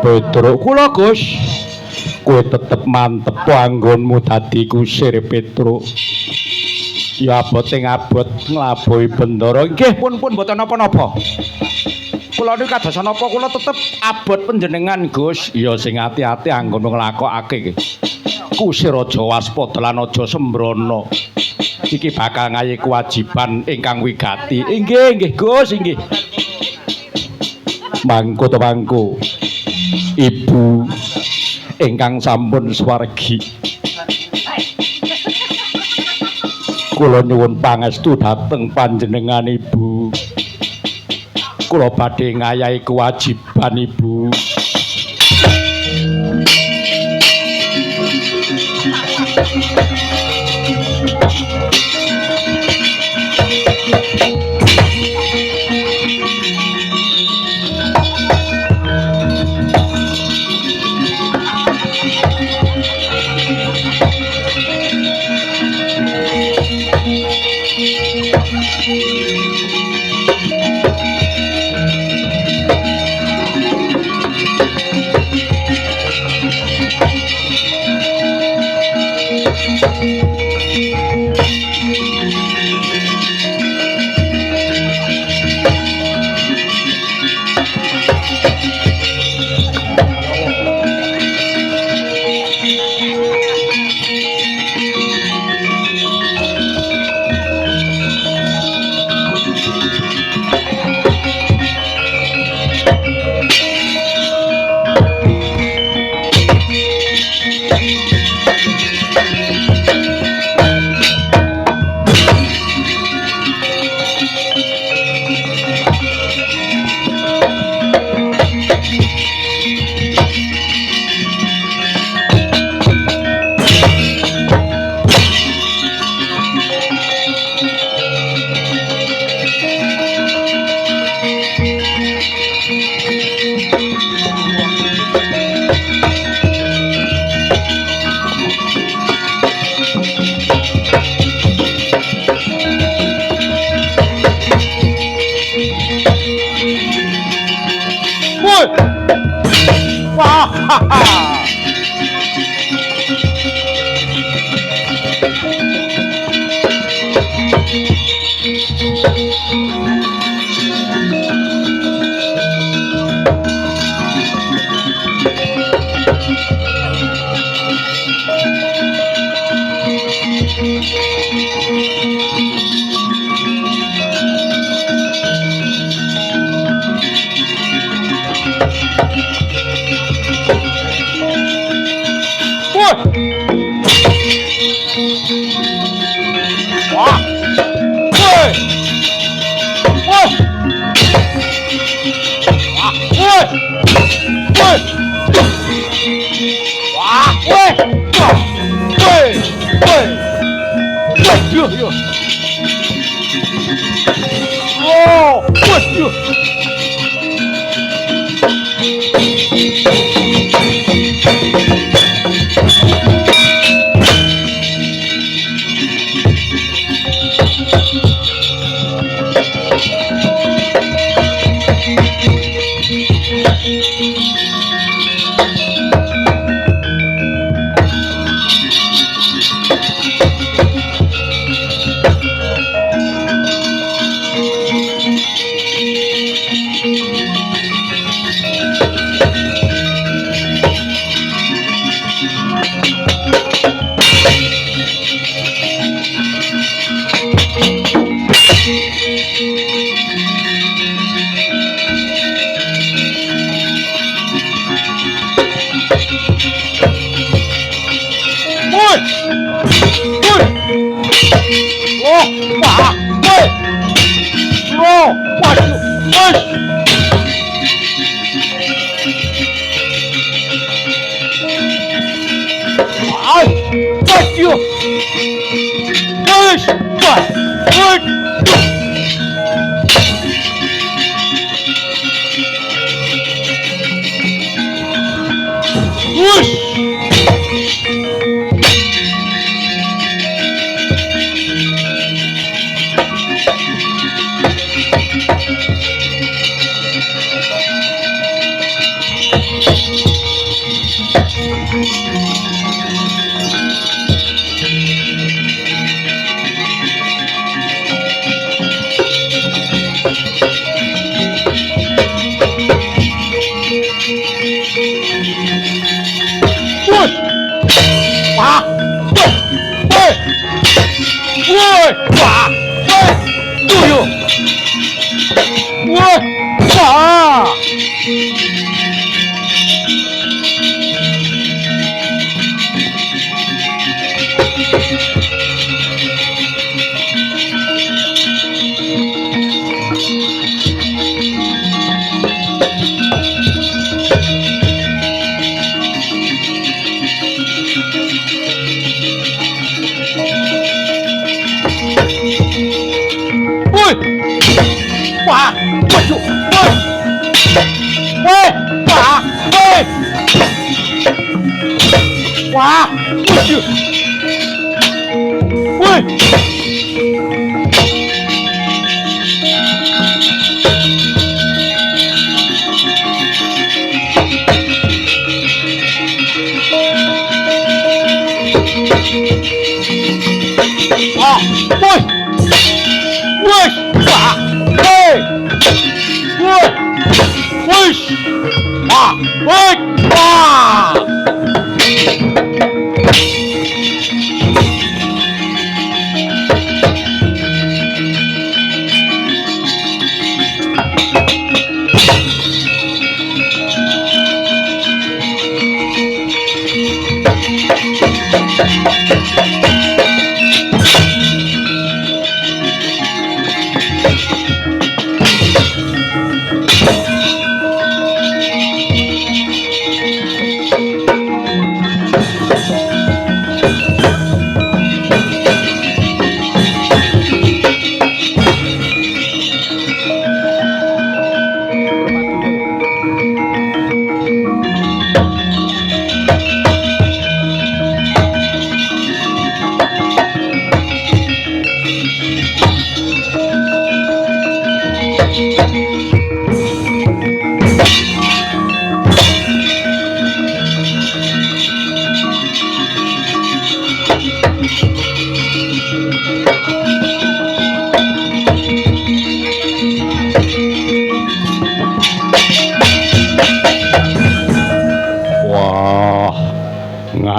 Petruk kula Gus kowe tetep mantep anggonmu dadi kusir Petruk ya abote ngabot nglabuhi bendara nggih pun mboten napa-napa kula niku kados napa kula tetep abot panjenengan Gus ya sing ati-ati anggon nglakokake kusir aja waspada lan aja sembrono iki bakal ngayi kewajiban ingkang wigati nggih Gus nggih mangko to mangko Ibu ingkang sampun swargi kula nyuwun pangestu dhateng panjenengan Ibu kula badhe ngayahi kewajiban Ibu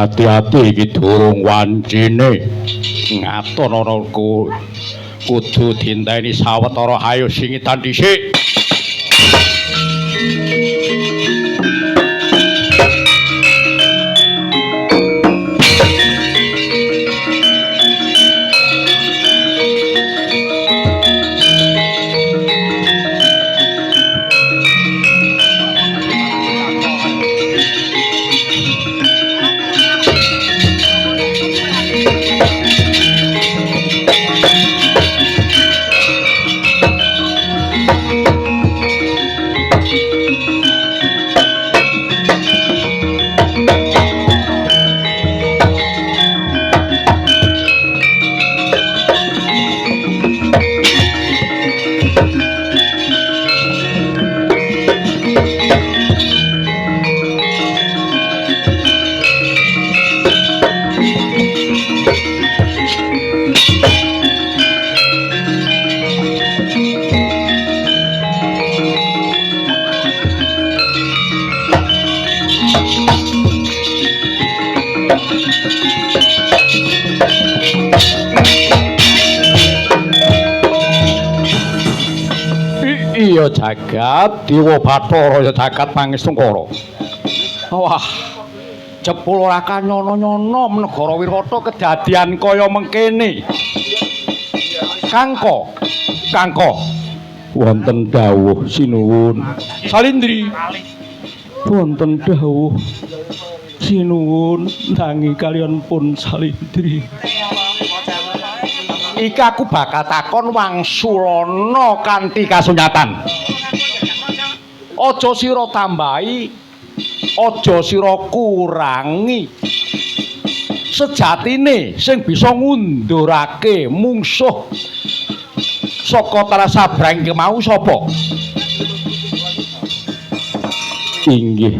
Hati-hati iki durung wancine. Ngaton ana kudu dinteni sawetara ayo singitan dhisik. Iya jagat Dewa Bathara ya jagat Pangestungkara. Wah, jebul ora kanyono-nyono negara Wirata kedadian kaya mengkene. Kangka. Wonten dawuh sinuwun. Salindri. Wonten dawuh sinuwun tangi kaliyan pun Salindri. Iki aku bakal takon wangsulana kanthi kasunyatan. Aja sira tambahi, aja sira kurangi. Sejatine sing bisa ngundurake mungsuh saka Talasabrang kemau sapa? Inggih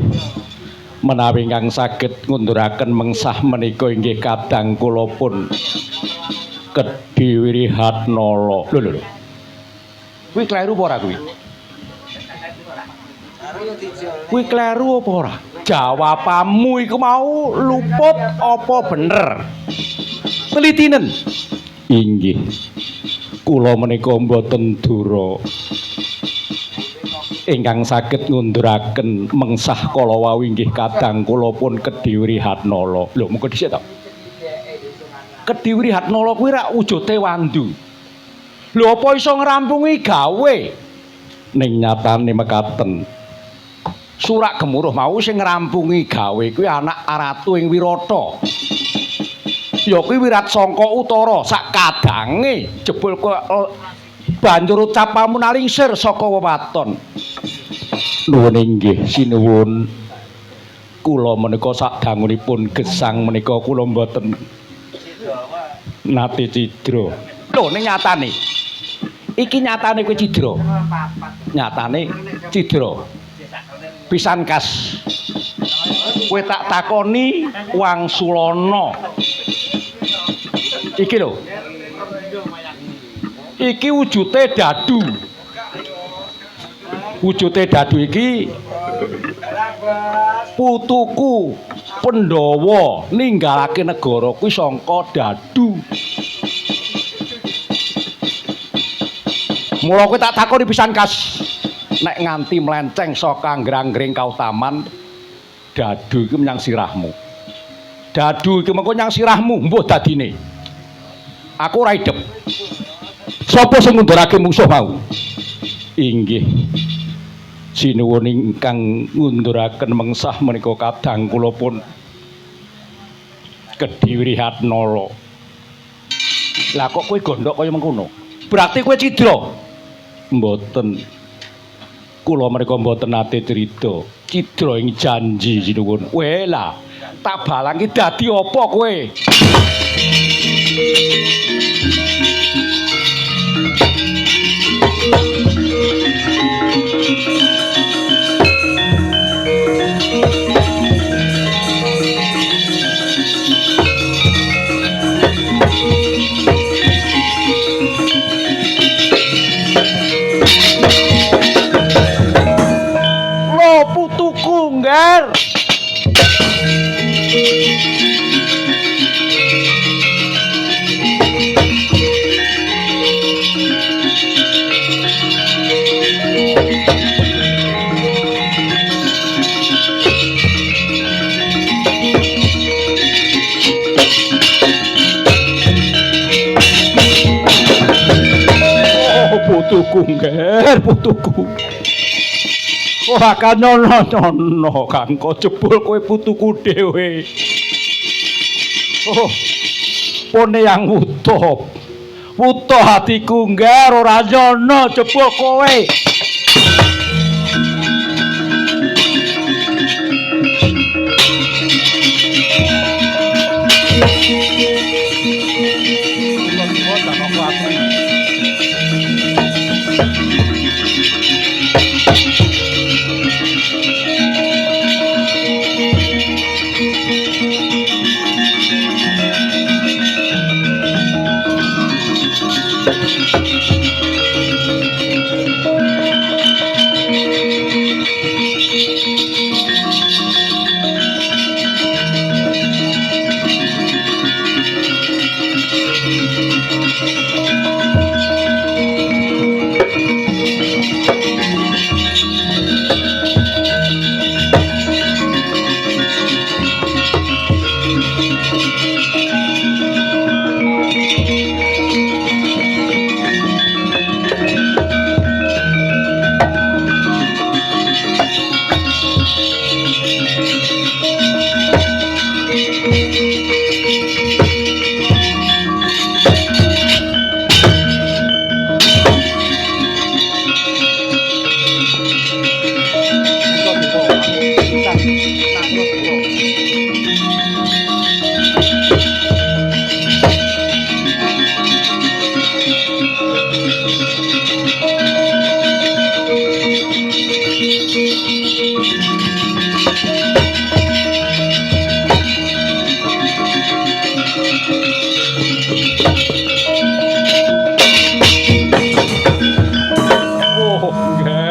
menawi ingkang saged ngunduraken mengsah menika inggih kadang kula pun Kedhi Wirihatnala. Lho. Kuwi kleru apa ora kuwi? Kuwi kleru apa ora? Jawabanmu iku mau luput apa bener? Telitinen. Inggih. Kula menika mboten dura ingkang saged ngunduraken mengsah kala wau inggih kadang kula pun Kedhi Wirihatnala. Lho, mengko dhisik to. Kedhi Wirihatnala kuwi rak wujude wandu. Lho apa iso ngrampungi gawe? Ning nyatane mekaten. Surak Gemuruh mau sing ngrampungi gawe kuwi anak Ratu ing Wirata. Ya kuwi Wiratsangka Utara sak kadange jebul banjur ucap pamunalingsir saka wewaton. Nuwun inggih sinuwun. Kula menika sadangunipun gesang menika kula mboten nate cidra. Lho ning nyatane. Iki nyatane kowe cidra. Nyatane cidra. Pisan kas. Kowe tak takoni Wangsulana. Iki lho. Iki wujude dadu. Wujude dadu iki putuku Pandhawa ninggalake negara kuwi sangka dadu. Mula kowe tak takoni pisan kas. Nek nganti melenceng saka anggrang-anggring kautaman dadu iki menyang sirahmu. Dadu iki mengko nyang sirahmu mbuh dadine. Aku ora idep. Sapa sing ngundurake musuh mau? Inggih. Sinuwun ingkang ngunduraken mengsah menika kadang kula pun Kedhi Wirihatnala. Lah kok kowe gondok kaya mengkono? Berarti kowe cidra? Mboten. Kula menika mboten nate crita. Cidra ing janji sinuwun. Wela, tak balangi dadi apa kowe? Ngger. Putuku ngger, putuku. Ora kanyono-nyono Kang, kok jebul kowe putuku dhewe. Oh. Pone yang wutuh. Wutuh hatiku ngger ora nyono jebul kowe.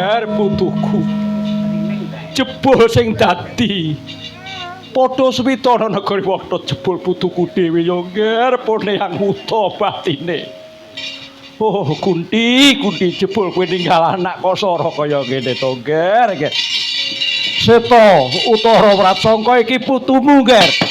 ngger putuku. Jebul sing dadi padha switana negari Wata jebul putuku dhewe ya ngger pone yang wuta batine. Oh, Kunti jebul kowe ninggal anak Kosara kaya ngene to, ngger. Seta Utara Wratsangka iki putumu, ngger.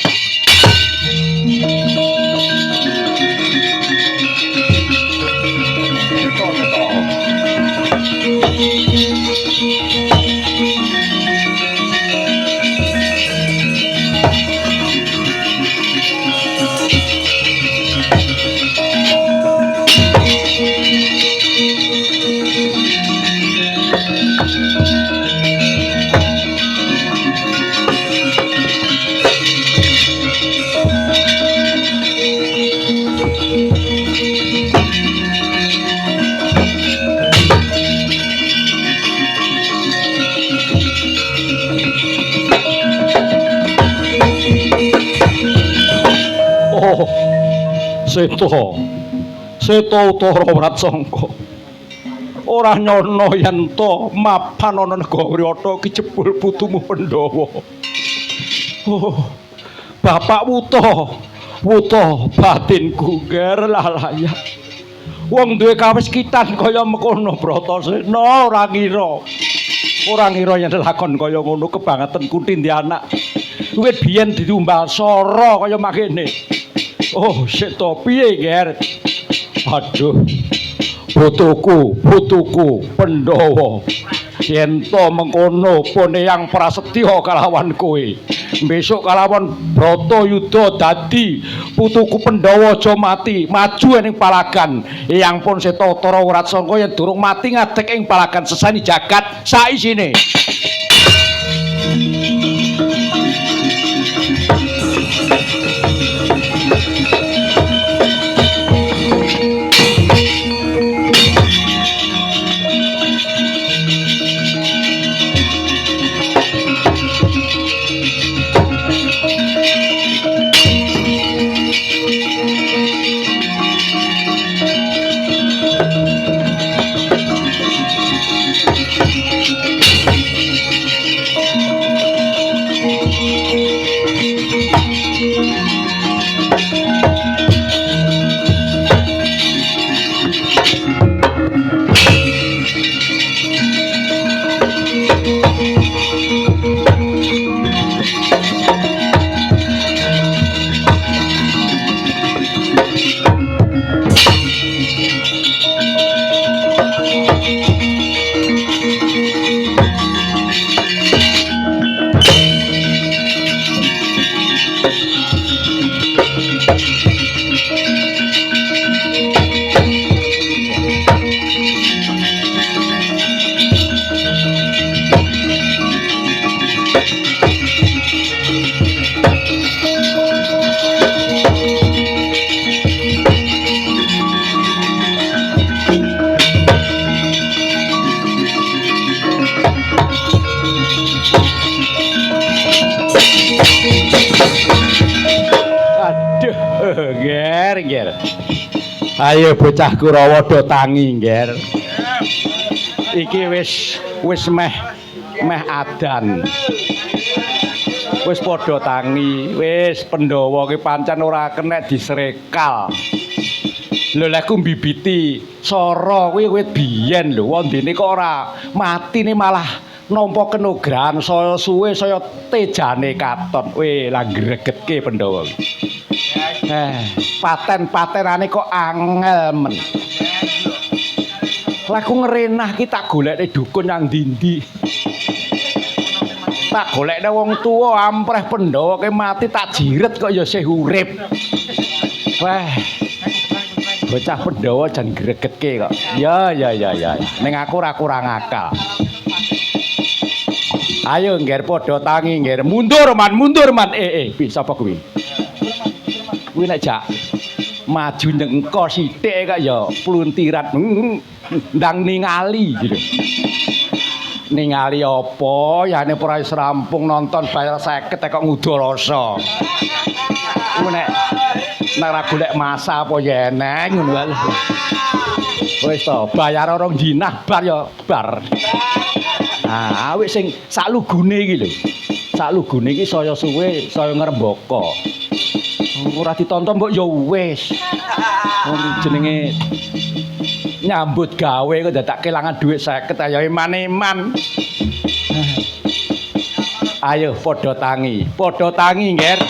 Seta Utara Wratsangka ora nyono yen to mapan ana negari Wata ki jebul putumu Pandhawa. Oh, Bapak Wuta batinku ngger lalayat. Wong duwe kawiskitan kaya mengkono Bratasena ora ngira yen lakon kaya ngono kebangetan Kunti ndi anak. Wiwit biyen ditumbal sora kaya makene. Oh, seta piye, Ger? Aduh. Putuku Pandhawa. Yen to mengkono pone yang prasetya kalawan kowe. Besok kalawan Bratayuda dadi putuku Pandhawa aja mati, maju ning palagan. Eyang pun Seta Utara Wratsangka yen durung mati ngadeg ing palagan sesani jagat saisine. Ger. Ayo bocah Kurawa do tangi, Ger. Iki wis meh adan. Wis padha tangi, wis Pandhawa ki pancen ora kenek disrekal. Lho lek ku mbibiti Sara kuwi wit biyen lho, wondene kok ora matine malah nampa kenograhan saya suwe saya tejane katon. Weh, lah gregetke Pandhawa ki. Paten-patenane kok angel men. Lah ku ngrenah ki tak golekne dukun nang ndi-ndi. Tak golekne wong tuwa ampreh Pandhawa ki mati tak jiret kok ya isih urip. Wah. Bocah Pandhawa jan gregetke kok. Ya. Ning aku ora kurang akal. Ayo ngger padha tangi ngger. Mundur man. Bisa apa kuwi? Kuwi nek jak maju nengko sithik kok ya pluntiran ndang ningali gitu. Ningali apa? Yane ora wis rampung nonton bayar 50 kok ngudolasa. Ku nek ora golek masa apa ya eneng ngono wae. Wis to, bayar orang dinah bar ya bar. Ah, awake sing salugune iki lho. Salugune iki saya suwe, saya ngrembaka. Ora ditonton mbok ya wis. Jenenge nyambut gawe kok dadak kelangan dhuwit 50 ayo eman-eman. Ayo padha tangi, Nger.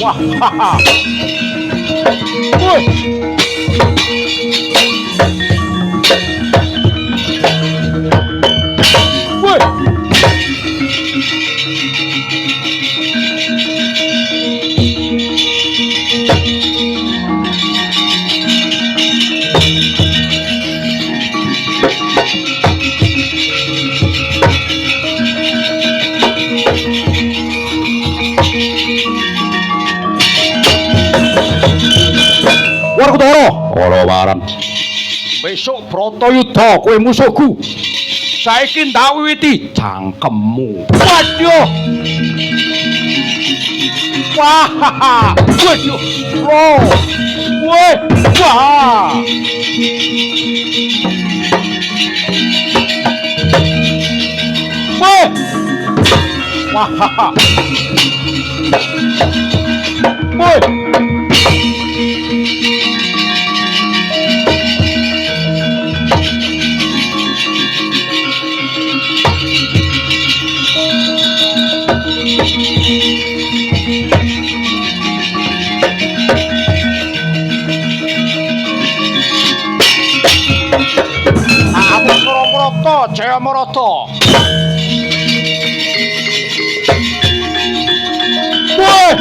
Wah, haha. Woi. Woi. Warkudara, ora waran. Besok Bratayuda kowe musuhku. Saiki ndak wiwiti cangkemmu. Waduh. Wah. Waduh. Bro. Woi. Wah. Woi. Wah. Woi. Jaya Marata. Woi.